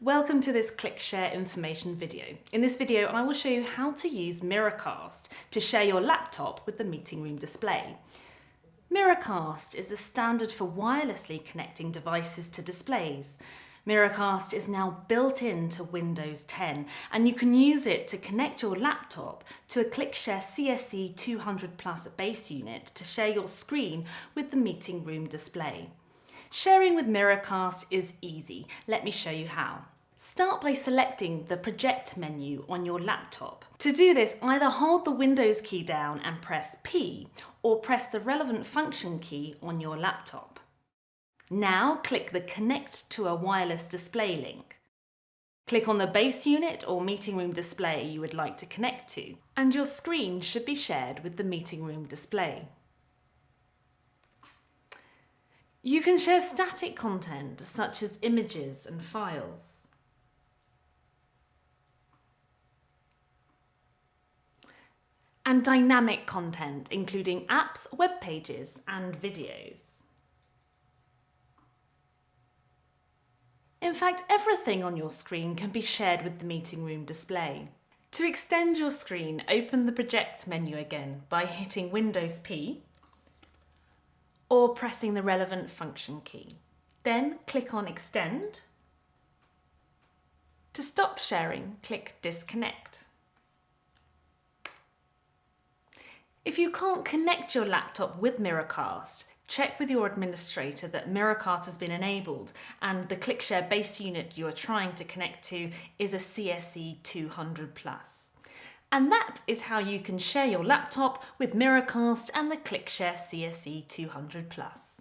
Welcome to this ClickShare information video. In this video, I will show you how to use Miracast to share your laptop with the meeting room display. Miracast is the standard for wirelessly connecting devices to displays. Miracast is now built into Windows 10 and you can use it to connect your laptop to a ClickShare CSE-200 Plus base unit to share your screen with the meeting room display. Sharing with Miracast is easy. Let me show you how. Start by selecting the Project menu on your laptop. To do this, either hold the Windows key down and press P, or press the relevant function key on your laptop. Now click the Connect to a wireless display link. Click on the base unit or meeting room display you would like to connect to, and your screen should be shared with the meeting room display. You can share static content such as images and files. And dynamic content, including apps, web pages, and videos. In fact, everything on your screen can be shared with the meeting room display. To extend your screen, open the Project menu again by hitting Windows P or pressing the relevant function key. Then click on Extend. To stop sharing, click Disconnect. If you can't connect your laptop with Miracast, check with your administrator that Miracast has been enabled and the ClickShare base unit you are trying to connect to is a CSE-200 Plus. And that is how you can share your laptop with Miracast and the ClickShare CSE-200 Plus.